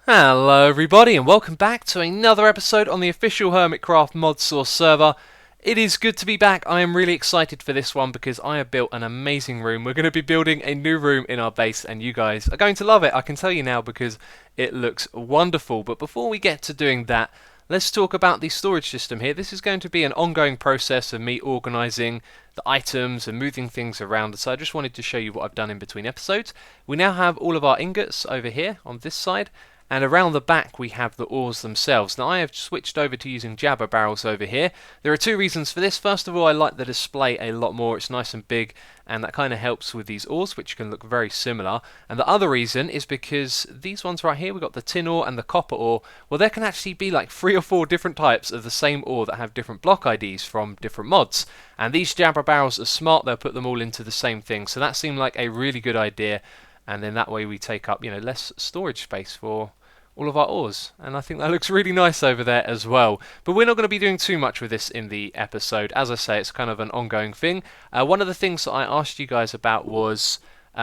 Hello everybody and welcome back to another episode on the official Hermitcraft Modsauce server. It is good to be back. I am really excited for this one because I have built an amazing room. We're going to be building a new room in our base and you guys are going to love it. I can tell you now because it looks wonderful. But before we get to doing that, let's talk about the storage system here. This is going to be an ongoing process of me organising the items and moving things around. So I just wanted to show you what I've done in between episodes. We now have all of our ingots over here on this side. And around the back we have the ores themselves. Now I have switched over to using jabber barrels over here. There are two reasons for this. First of all, I like the display a lot more. It's nice and big and that kind of helps with these ores, which can look very similar. And the other reason is because these ones right here, we've got the tin ore and the copper ore. Well, there can actually be like 3 or 4 different types of the same ore that have different block IDs from different mods. And these jabber barrels are smart. They'll put them all into the same thing. So that seemed like a really good idea. And then that way we take up, less storage space for all of our ores, and I think that looks really nice over there as well. But we're not going to be doing too much with this in the episode. As I say, it's kind of an ongoing thing. One of the things that I asked you guys about was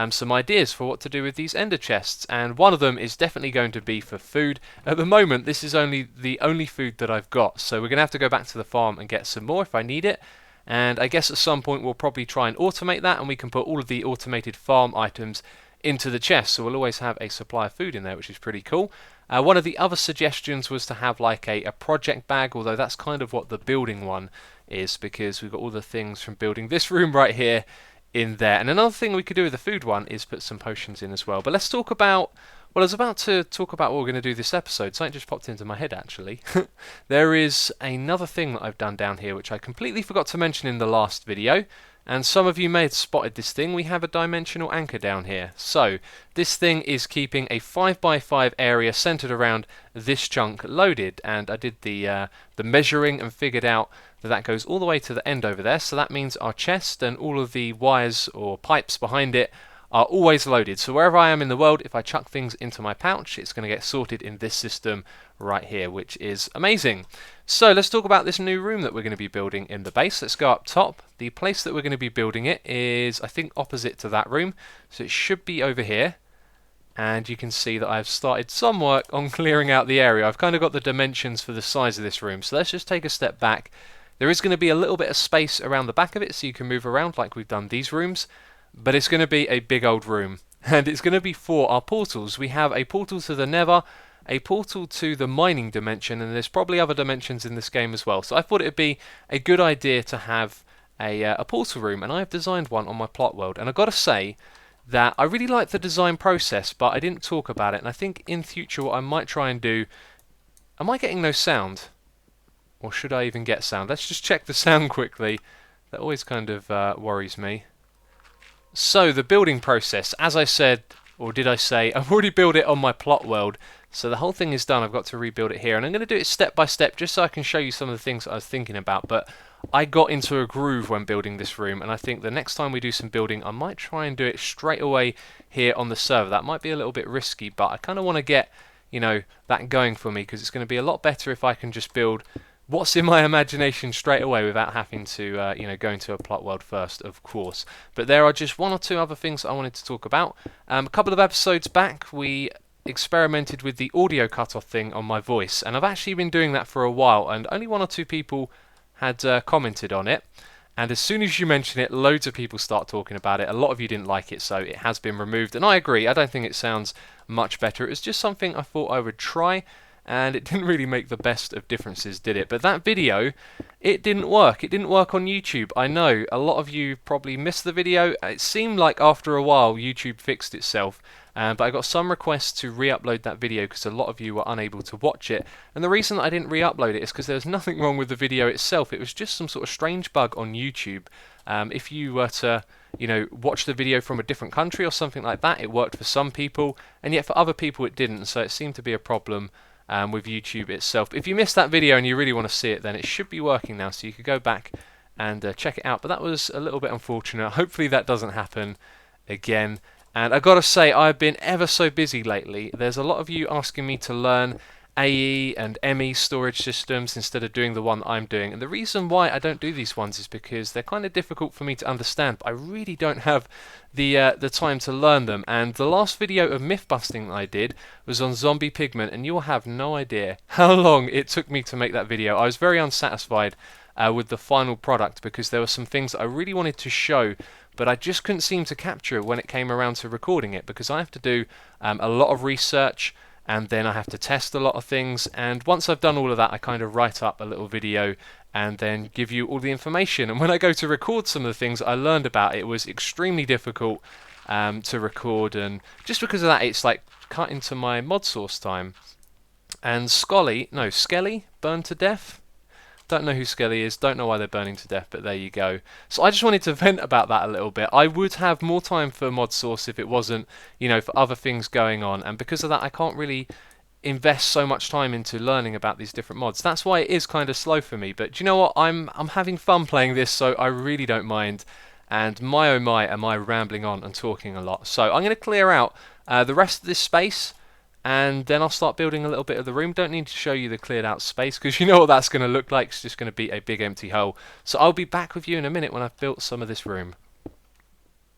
some ideas for what to do with these ender chests, and one of them is definitely going to be for food. At the moment, this is the only food that I've got, so we're going to have to go back to the farm and get some more if I need it. And I guess at some point we'll probably try and automate that, and we can put all of the automated farm items into the chest, so we'll always have a supply of food in there, which is pretty cool. One of the other suggestions was to have like a project bag, although that's kind of what the building one is, because we've got all the things from building this room right here in there. And another thing we could do with the food one is put some potions in as well. But let's talk about, well, I was about to talk about what we're going to do this episode. Something just popped into my head actually. There is another thing that I've done down here which I completely forgot to mention in the last video. And some of you may have spotted this thing. We have a dimensional anchor down here. So this thing is keeping a 5x5 area centered around this chunk loaded. And I did the measuring and figured out that that goes all the way to the end over there. So that means our chest and all of the wires or pipes behind it are always loaded. So wherever I am in the world, if I chuck things into my pouch, it's going to get sorted in this system right here, which is amazing. So let's talk about this new room that we're going to be building in the base. Let's go up top. The place that we're going to be building it is, I think, opposite to that room. So it should be over here. And you can see that I've started some work on clearing out the area. I've kind of got the dimensions for the size of this room. So let's just take a step back. There is going to be a little bit of space around the back of it so you can move around like we've done these rooms. But it's going to be a big old room, and it's going to be for our portals. We have a portal to the Nether, a portal to the mining dimension, and there's probably other dimensions in this game as well. So I thought it would be a good idea to have a portal room, and I've designed one on my plot world. And I've got to say that I really like the design process, but I didn't talk about it. And I think in future what I might try and do... Am I getting no sound? Or should I even get sound? Let's just check the sound quickly. That always kind of worries me. So the building process, as I said, or did I say, I've already built it on my plot world, so the whole thing is done. I've got to rebuild it here, and I'm going to do it step by step just so I can show you some of the things that I was thinking about. But I got into a groove when building this room, and I think the next time we do some building I might try and do it straight away here on the server. That might be a little bit risky, but I kind of want to get that going for me, because it's going to be a lot better if I can just build what's in my imagination straight away without having to go into a plot world first, of course. But there are just 1 or 2 other things I wanted to talk about. A couple of episodes back we experimented with the audio cutoff thing on my voice, and I've actually been doing that for a while, and only 1 or 2 people had commented on it. And as soon as you mention it, loads of people start talking about it. A lot of you didn't like it, so it has been removed, and I agree. I don't think it sounds much better. It was just something I thought I would try, and it didn't really make the best of differences, did it? But that video, it didn't work. It didn't work on YouTube. I know a lot of you probably missed the video. It seemed like after a while YouTube fixed itself, but I got some requests to re-upload that video because a lot of you were unable to watch it. And the reason that I didn't re-upload it is because there was nothing wrong with the video itself. It was just some sort of strange bug on YouTube. If you were to watch the video from a different country or something like that, it worked for some people, and yet for other people it didn't. So it seemed to be a problem with YouTube itself. If you missed that video and you really want to see it, then it should be working now, so you could go back and check it out. But that was a little bit unfortunate. Hopefully that doesn't happen again. And I've got to say, I've been ever so busy lately. There's a lot of you asking me to learn AE and ME storage systems instead of doing the one that I'm doing. And the reason why I don't do these ones is because they're kind of difficult for me to understand, but I really don't have the time to learn them. And the last video of myth busting that I did was on zombie pigment, and you'll have no idea how long it took me to make that video. I was very unsatisfied with the final product because there were some things that I really wanted to show, but I just couldn't seem to capture when it came around to recording it, because I have to do a lot of research, and then I have to test a lot of things, and once I've done all of that I kind of write up a little video and then give you all the information. And when I go to record some of the things I learned about, it was extremely difficult to record, and just because of that it's like cut into my mod source time. And Skelly burned to death. Don't know who Skelly is, don't know why they're burning to death, but there you go. So I just wanted to vent about that a little bit. I would have more time for mod source if it wasn't, you know, for other things going on, and because of that I can't really invest so much time into learning about these different mods. That's why it is kind of slow for me, but do you know what, I'm having fun playing this, so I really don't mind. And my oh my, am I rambling on and talking a lot. So I'm going to clear out the rest of this space, and then I'll start building a little bit of the room. Don't need to show you the cleared out space because you know what that's going to look like. It's just going to be a big empty hole. So I'll be back with you in a minute when I've built some of this room.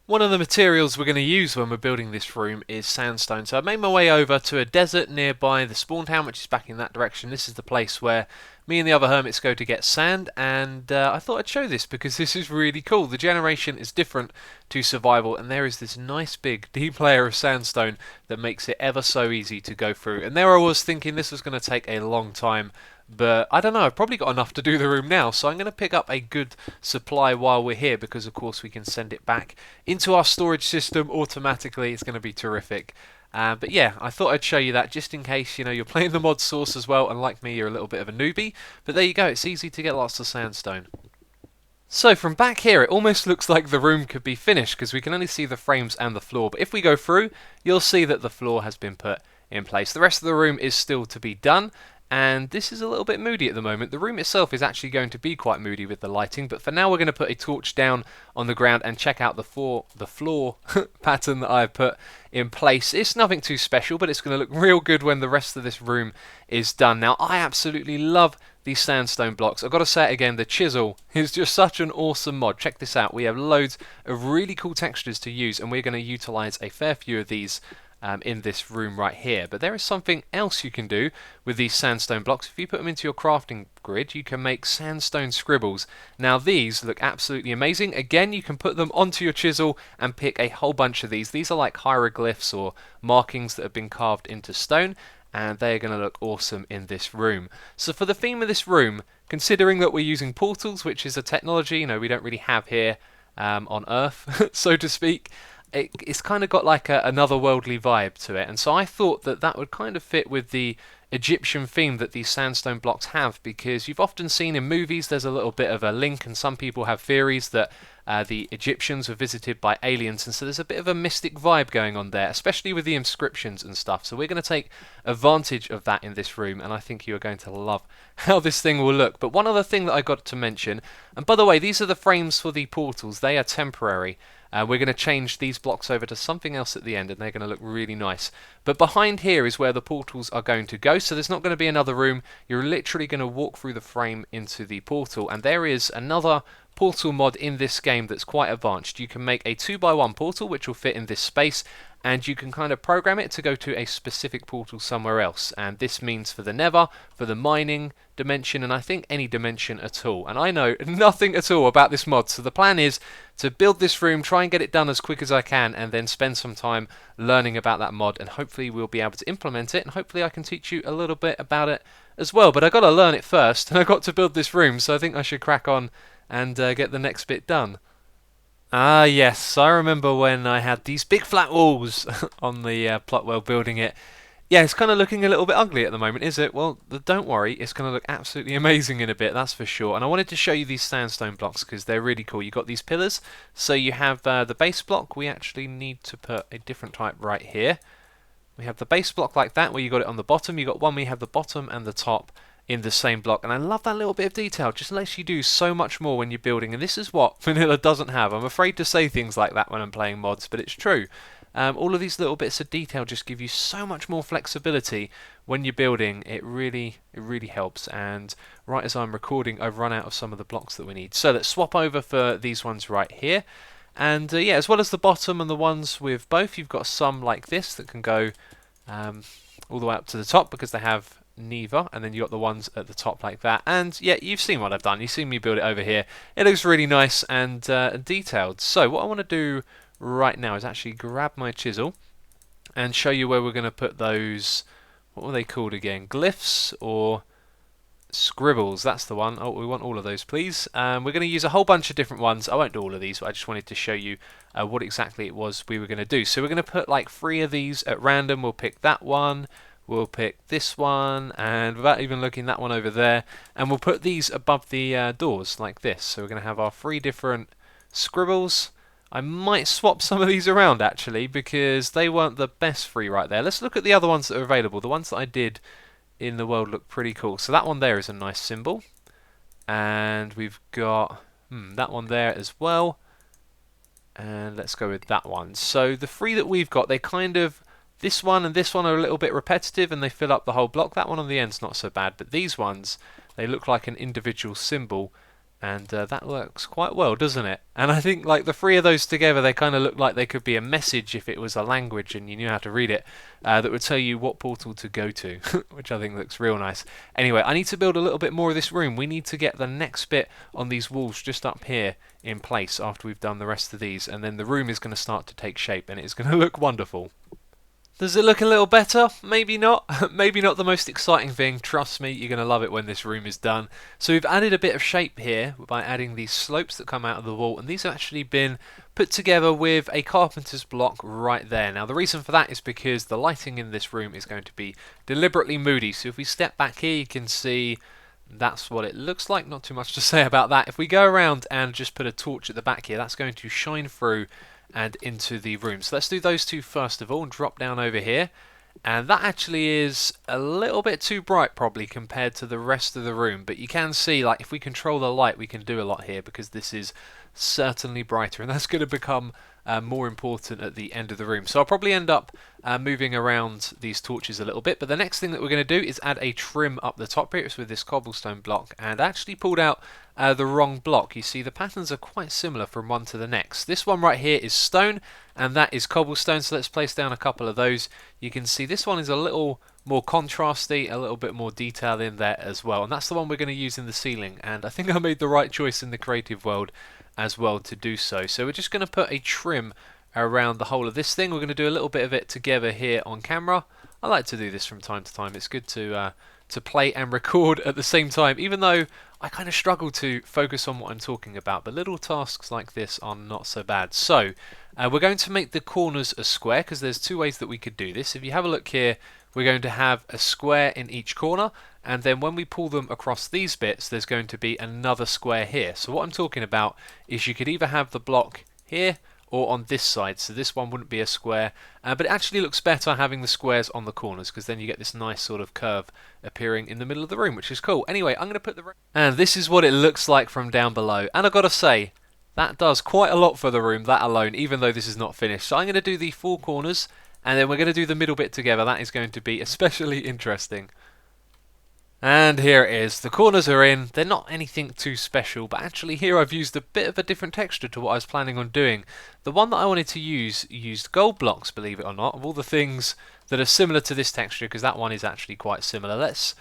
One of the materials we're going to use when we're building this room is sandstone. So I made my way over to a desert nearby the spawn town, which is back in that direction. This is the place where me and the other hermits go to get sand, and I thought I'd show this because this is really cool. The generation is different to survival, and there is this nice big deep layer of sandstone that makes it ever so easy to go through. And there I was thinking this was going to take a long time, but I don't know, I've probably got enough to do the room now, so I'm going to pick up a good supply while we're here, because of course we can send it back into our storage system automatically. It's going to be terrific. But yeah, I thought I'd show you that just in case, you know, you're playing the mod source as well, and like me, you're a little bit of a newbie. But there you go, it's easy to get lots of sandstone. So from back here, it almost looks like the room could be finished because we can only see the frames and the floor. But if we go through, you'll see that the floor has been put in place. The rest of the room is still to be done. And this is a little bit moody at the moment. The room itself is actually going to be quite moody with the lighting, but for now we're going to put a torch down on the ground and check out the floor pattern that I've put in place. It's nothing too special, but it's going to look real good when the rest of this room is done. Now, I absolutely love these sandstone blocks. I've got to say it again, the chisel is just such an awesome mod. Check this out. We have loads of really cool textures to use, and we're going to utilize a fair few of these in this room right here. But there is something else you can do with these sandstone blocks. If you put them into your crafting grid, you can make sandstone scribbles. Now these look absolutely amazing. Again, you can put them onto your chisel and pick a whole bunch of these. These are like hieroglyphs or markings that have been carved into stone, and they are going to look awesome in this room. So for the theme of this room, considering that we're using portals, which is a technology, you know, we don't really have here on Earth, so to speak, it's kind of got like another worldly vibe to it, and so I thought that that would kind of fit with the Egyptian theme that these sandstone blocks have, because you've often seen in movies there's a little bit of a link, and some people have theories that the Egyptians were visited by aliens, and so there's a bit of a mystic vibe going on there, especially with the inscriptions and stuff. So we're going to take advantage of that in this room, and I think you are going to love how this thing will look. But one other thing that I got to mention, and by the way, these are the frames for the portals. They are temporary. We're going to change these blocks over to something else at the end, and they're going to look really nice. But behind here is where the portals are going to go, so there's not going to be another room. You're literally going to walk through the frame into the portal, and there is another portal mod in this game that's quite advanced. You can make a 2x1 portal which will fit in this space, and you can kind of program it to go to a specific portal somewhere else, and this means for the Nether, for the mining dimension, and I think any dimension at all. And I know nothing at all about this mod, so the plan is to build this room, try and get it done as quick as I can, and then spend some time learning about that mod, and hopefully we'll be able to implement it, and hopefully I can teach you a little bit about it as well. But I got to learn it first, and I got to build this room, so I think I should crack on and get the next bit done. Ah yes, I remember when I had these big flat walls on the plot while building it. Yeah, it's kind of looking a little bit ugly at the moment, is it? Well, don't worry, it's going to look absolutely amazing in a bit, that's for sure. And I wanted to show you these sandstone blocks because they're really cool. You've got these pillars, so you have the base block. We actually need to put a different type right here. We have the base block like that, where you got it on the bottom. You got one where you have the bottom and the top in the same block, and I love that little bit of detail. Just lets you do so much more when you're building, and this is what vanilla doesn't have. I'm afraid to say things like that when I'm playing mods, but it's true. All of these little bits of detail just give you so much more flexibility when you're building. It really helps. And right as I'm recording, I've run out of some of the blocks that we need. So let's swap over for these ones right here. And yeah, as well as the bottom and the ones with both, you've got some like this that can go all the way up to the top because they have neither, and then you got the ones at the top like that. And yeah, you've seen what I've done. You've seen me build it over here. It looks really nice and detailed. So what I want to do right now is actually grab my chisel and show you where we're going to put those. What were they called again? Glyphs or scribbles? That's the one. Oh, we want all of those, please. We're going to use a whole bunch of different ones. I won't do all of these, but I just wanted to show you what exactly it was we were going to do. So we're going to put like 3 of these at random. We'll pick that one. We'll pick this one, and without even looking, that one over there. And we'll put these above the doors like this. So we're going to have our 3 different scribbles. I might swap some of these around actually because they weren't the best 3 right there. Let's look at the other ones that are available. The ones that I did in the world look pretty cool. So that one there is a nice symbol. And we've got that one there as well. And let's go with that one. So the 3 that we've got, they kind of... This one and this one are a little bit repetitive and they fill up the whole block. That one on the end's not so bad, but these ones, they look like an individual symbol, and that works quite well, doesn't it? And I think like the 3 of those together, they kind of look like they could be a message if it was a language and you knew how to read it, that would tell you what portal to go to, which I think looks real nice. Anyway, I need to build a little bit more of this room. We need to get the next bit on these walls just up here in place after we've done the rest of these, and then the room is going to start to take shape and it's going to look wonderful. Does it look a little better? Maybe not. Maybe not the most exciting thing. Trust me, you're going to love it when this room is done. So we've added a bit of shape here by adding these slopes that come out of the wall, and these have actually been put together with a carpenter's block right there. Now the reason for that is because the lighting in this room is going to be deliberately moody. So if we step back here, you can see that's what it looks like. Not too much to say about that. If we go around and just put a torch at the back here, that's going to shine through and into the room. So let's do those 2 first of all and drop down over here. And that actually is a little bit too bright probably compared to the rest of the room, but you can see like if we control the light we can do a lot here because this is certainly brighter, and that's going to become more important at the end of the room. So I'll probably end up moving around these torches a little bit, but the next thing that we're going to do is add a trim up the top here. It's with this cobblestone block, and I actually pulled out the wrong block. You see the patterns are quite similar from one to the next. This one right here is stone and that is cobblestone, so let's place down a couple of those. You can see this one is a little more contrasty, a little bit more detail in there as well, and that's the one we're going to use in the ceiling, and I think I made the right choice in the creative world as well to do so. So we're just going to put a trim around the whole of this thing. We're going to do a little bit of it together here on camera. I like to do this from time to time. It's good to play and record at the same time, even though I kind of struggle to focus on what I'm talking about, but little tasks like this are not so bad. So we're going to make the corners a square because there's 2 ways that we could do this. If you have a look here, we're going to have a square in each corner, and then when we pull them across these bits, there's going to be another square here. So what I'm talking about is you could either have the block here or on this side, so this one wouldn't be a square, but it actually looks better having the squares on the corners because then you get this nice sort of curve appearing in the middle of the room, which is cool. Anyway, I'm going to put the... And this is what it looks like from down below, and I've got to say, that does quite a lot for the room, that alone, even though this is not finished. So I'm going to do the 4 corners, and then we're going to do the middle bit together. That is going to be especially interesting. And here it is. The corners are in. They're not anything too special, but actually here I've used a bit of a different texture to what I was planning on doing. The one that I wanted to use used gold blocks, believe it or not, of all the things that are similar to this texture, because that one is actually quite similar. Let's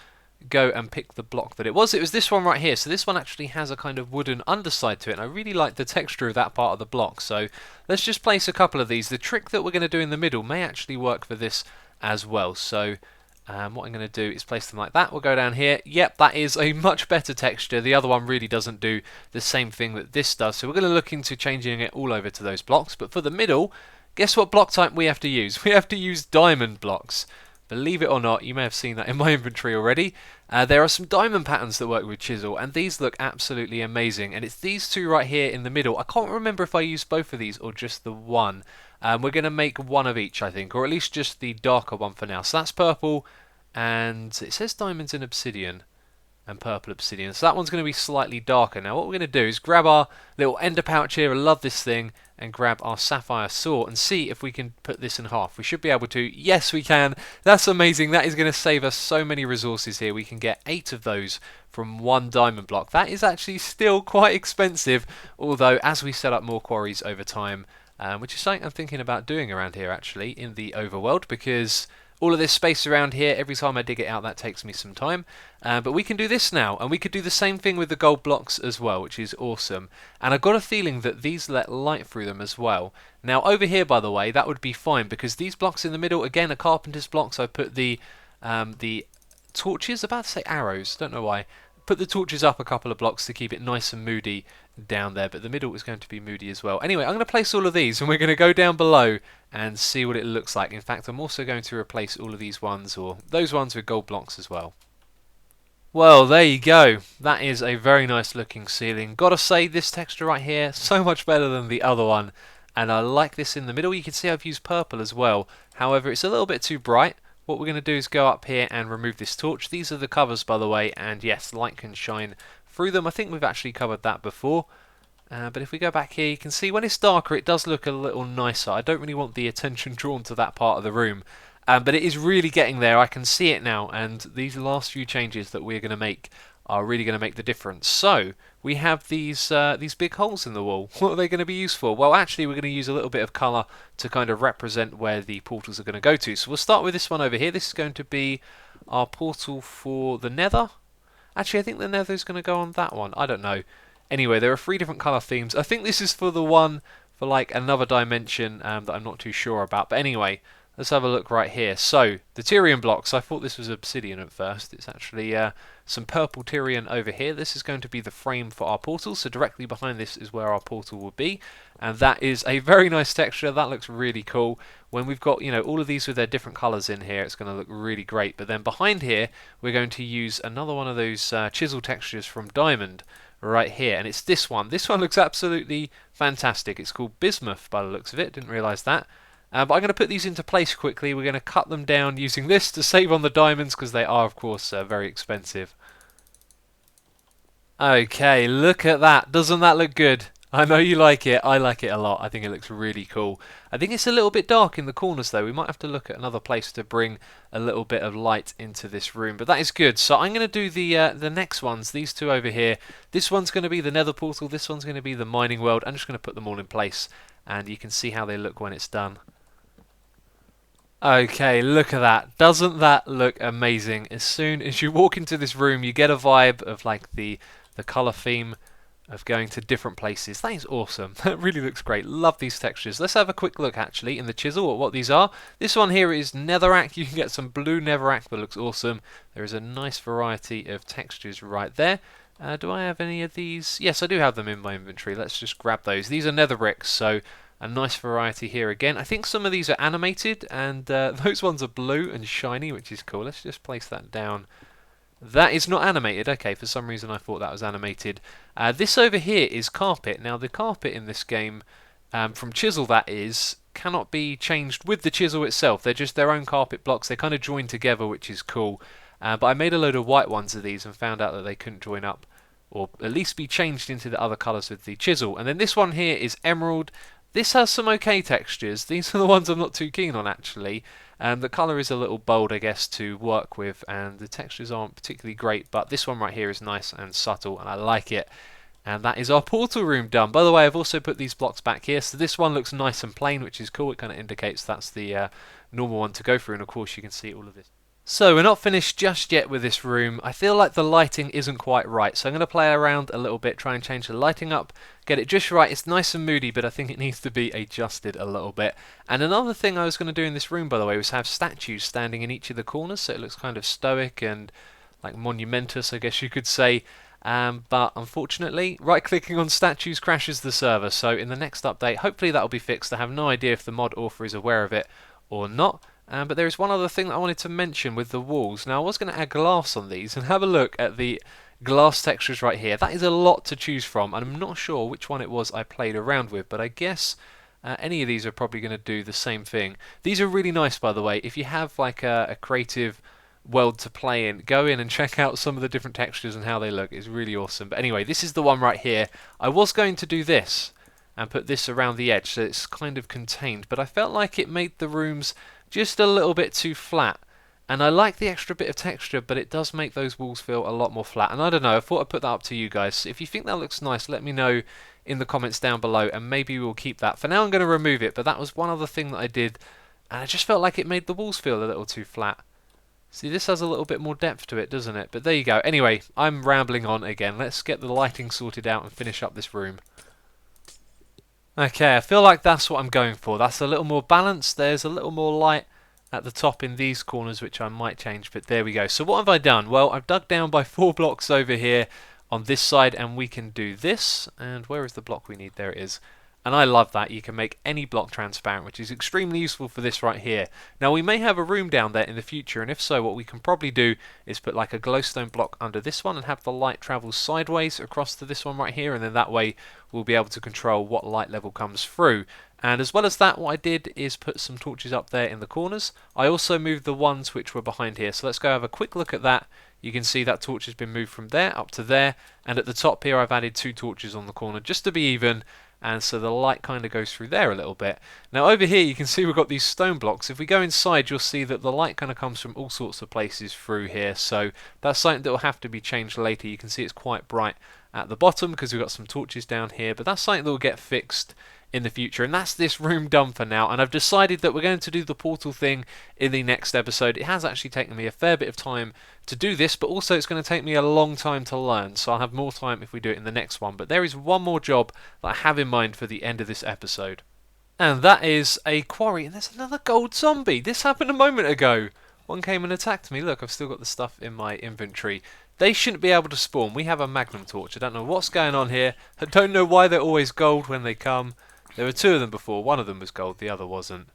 go and pick the block that it was. It was this one right here. So this one actually has a kind of wooden underside to it, and I really like the texture of that part of the block. So let's just place a couple of these. The trick that we're going to do in the middle may actually work for this as well. So what I'm going to do is place them like that. We'll go down here. Yep, that is a much better texture. The other one really doesn't do the same thing that this does. So we're going to look into changing it all over to those blocks. But for the middle, guess what block type we have to use? We have to use diamond blocks. Believe it or not, you may have seen that in my inventory already. There are some diamond patterns that work with chisel, and these look absolutely amazing. And it's these 2 right here in the middle. I can't remember if I used both of these or just the one. We're going to make one of each, I think, or at least just the darker one for now. So that's purple, and it says diamonds and obsidian. and purple obsidian. So that one's going to be slightly darker. Now what we're going to do is grab our little ender pouch here, I love this thing, and grab our sapphire saw and see if we can put this in half. We should be able to. Yes, we can. That's amazing. That is going to save us so many resources here. We can get 8 of those from 1 diamond block. That is actually still quite expensive, although as we set up more quarries over time, which is something I'm thinking about doing around here actually in the overworld, because all of this space around here, every time I dig it out, that takes me some time. But we can do this now, and we could do the same thing with the gold blocks as well, which is awesome. And I've got a feeling that these let light through them as well. Now over here, by the way, that would be fine, because these blocks in the middle, again, are carpenter's blocks. I put the torches, about to say arrows, don't know why. Put the torches up a couple of blocks to keep it nice and moody down there, but the middle is going to be moody as well. Anyway, I'm going to place all of these, and we're going to go down below and see what it looks like. In fact, I'm also going to replace all of these ones, or those ones, with gold blocks as well. Well, there you go. That is a very nice looking ceiling. Gotta say, this texture right here, so much better than the other one. And I like this in the middle. You can see I've used purple as well. However, it's a little bit too bright. What we're going to do is go up here and remove this torch. These are the covers, by the way, and yes, light can shine through them. I think we've actually covered that before. But if we go back here, you can see when it's darker, it does look a little nicer. I don't really want the attention drawn to that part of the room. But it is really getting there. I can see it now, and these last few changes that we're going to make are really going to make the difference. So we have these big holes in the wall. What are they going to be used for? Well, actually, we're going to use a little bit of colour to kind of represent where the portals are going to go to. So we'll start with this one over here. This is going to be our portal for the Nether. Actually, I think the Nether is going to go on that one. I don't know. Anyway, there are 3 different colour themes. I think this is for the one for like another dimension that I'm not too sure about. But anyway, let's have a look right here. So, the Tyrian blocks. I thought this was obsidian at first. It's actually some purple Tyrian over here. This is going to be the frame for our portal. So directly behind this is where our portal will be. And that is a very nice texture. That looks really cool. When we've got, you know, all of these with their different colours in here, it's going to look really great. But then behind here, we're going to use another one of those chisel textures from Diamond right here. And it's this one. This one looks absolutely fantastic. It's called Bismuth by the looks of it. Didn't realise that. But I'm going to put these into place quickly. We're going to cut them down using this to save on the diamonds, because they are, of course, very expensive. Okay, look at that. Doesn't that look good? I know you like it. I like it a lot. I think it looks really cool. I think it's a little bit dark in the corners, though. We might have to look at another place to bring a little bit of light into this room. But that is good. So I'm going to do the next ones, these 2 over here. This one's going to be the Nether Portal. This one's going to be the Mining World. I'm just going to put them all in place, and you can see how they look when it's done. Okay, look at that. Doesn't that look amazing? As soon as you walk into this room, you get a vibe of like the colour theme of going to different places. That is awesome. That really looks great. Love these textures. Let's have a quick look actually in the chisel at what these are. This one here is netherrack. You can get some blue netherrack that looks awesome. There is a nice variety of textures right there. Do I have any of these? Yes, I do have them in my inventory. Let's just grab those. These are nether bricks, so a nice variety here again. I think some of these are animated, and those ones are blue and shiny, which is cool. Let's just place that down. That is not animated. Okay, for some reason I thought that was animated. This over here is carpet. Now, the carpet in this game, from chisel that is, cannot be changed with the chisel itself. They're just their own carpet blocks. They kind of join together, which is cool. But I made a load of white ones of these and found out that they couldn't join up, or at least be changed into the other colours with the chisel. And then this one here is emerald. This has some okay textures. These are the ones I'm not too keen on, actually. The colour is a little bold, I guess, to work with, and the textures aren't particularly great, but this one right here is nice and subtle, and I like it. And that is our portal room done. By the way, I've also put these blocks back here, so this one looks nice and plain, which is cool. It kind of indicates that's the normal one to go through, and of course you can see all of this. So we're not finished just yet with this room. I feel like the lighting isn't quite right, so I'm going to play around a little bit, try and change the lighting up, get it just right. It's nice and moody, but I think it needs to be adjusted a little bit. And another thing I was going to do in this room, by the way, was have statues standing in each of the corners, so it looks kind of stoic and like monumentous, I guess you could say. But unfortunately, right-clicking on statues crashes the server, so in the next update, hopefully that'll be fixed. I have no idea if the mod author is aware of it or not. But there is one other thing that I wanted to mention with the walls. Now, I was going to add glass on these, and have a look at the glass textures right here. That is a lot to choose from, and I'm not sure which one it was I played around with, but I guess any of these are probably going to do the same thing. These are really nice, by the way. If you have like a creative world to play in. Go in and check out some of the different textures and how they look. It's really awesome. But anyway, this is the one right here. I was going to do this and put this around the edge so it's kind of contained, but I felt like it made the rooms just a little bit too flat. And I like the extra bit of texture, but it does make those walls feel a lot more flat. And I don't know, I thought I'd put that up to you guys. If you think that looks nice, let me know in the comments down below, and maybe we'll keep that. For now I'm going to remove it, but that was one other thing that I did, and I just felt like it made the walls feel a little too flat. See, this has a little bit more depth to it, doesn't it? But there you go. Anyway, I'm rambling on again. Let's get the lighting sorted out and finish up this room. Okay, I feel like that's what I'm going for. That's a little more balanced. There's a little more light at the top in these corners, which I might change, but there we go. So what have I done? Well, I've dug down by 4 blocks over here on this side, and we can do this. And where is the block we need? There it is. And I love that. You can make any block transparent, which is extremely useful for this right here. Now, we may have a room down there in the future, and if so, what we can probably do is put like a glowstone block under this one and have the light travel sideways across to this one right here, and then that way we'll be able to control what light level comes through. And as well as that, what I did is put some torches up there in the corners. I also moved the ones which were behind here, so let's go have a quick look at that. You can see that torch has been moved from there up to there, and at the top here I've added 2 torches on the corner just to be even, and so the light kind of goes through there a little bit. Now over here you can see we've got these stone blocks. If we go inside, you'll see that the light kind of comes from all sorts of places through here, so that's something that will have to be changed later. You can see it's quite bright at the bottom because we've got some torches down here, but that's something that will get fixed in the future. And that's this room done for now, and I've decided that we're going to do the portal thing in the next episode. It has actually taken me a fair bit of time to do this, but also it's going to take me a long time to learn, so I'll have more time if we do it in the next one. But there is one more job that I have in mind for the end of this episode, and that is a quarry. And there's another gold zombie. This happened a moment ago. One came and attacked me. Look, I've still got the stuff in my inventory. They shouldn't be able to spawn. We have a magnum torch. I don't know what's going on here. I don't know why they're always gold when they come. There were 2 of them before. One of them was gold, the other wasn't.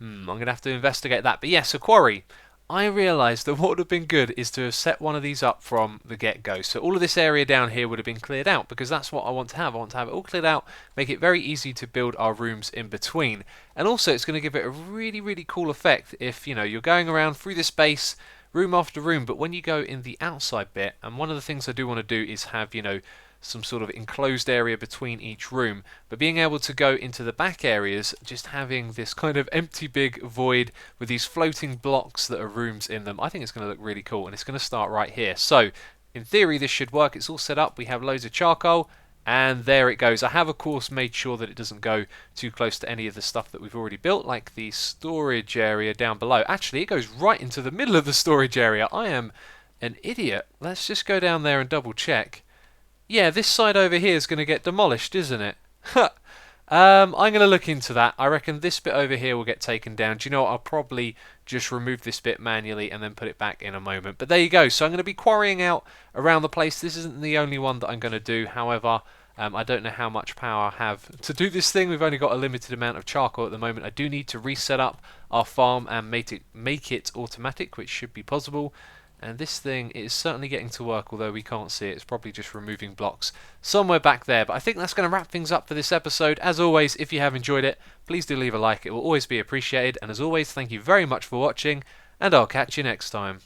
I'm going to have to investigate that. But yes, a quarry. I realised that what would have been good is to have set one of these up from the get-go. So all of this area down here would have been cleared out, because that's what I want to have. I want to have it all cleared out, make it very easy to build our rooms in between. And also it's going to give it a really, really cool effect if, you know, you're going around through this space, room after room, but when you go in the outside bit, and one of the things I do want to do is have, you know, some sort of enclosed area between each room, but being able to go into the back areas, just having this kind of empty big void with these floating blocks that are rooms in them, I think it's going to look really cool, and it's going to start right here. So in theory this should work. It's all set up. We have loads of charcoal, and there it goes. I have of course made sure that it doesn't go too close to any of the stuff that we've already built, like the storage area down below. Actually, it goes right into the middle of the storage area. I am an idiot. Let's just go down there and double check. Yeah, this side over here is going to get demolished, isn't it? I'm going to look into that. I reckon this bit over here will get taken down. Do you know what? I'll probably just remove this bit manually and then put it back in a moment. But there you go. So I'm going to be quarrying out around the place. This isn't the only one that I'm going to do. However, I don't know how much power I have to do this thing. We've only got a limited amount of charcoal at the moment. I do need to reset up our farm and make it automatic, which should be possible. And this thing is certainly getting to work, although we can't see it. It's probably just removing blocks somewhere back there. But I think that's going to wrap things up for this episode. As always, if you have enjoyed it, please do leave a like. It will always be appreciated. And as always, thank you very much for watching, and I'll catch you next time.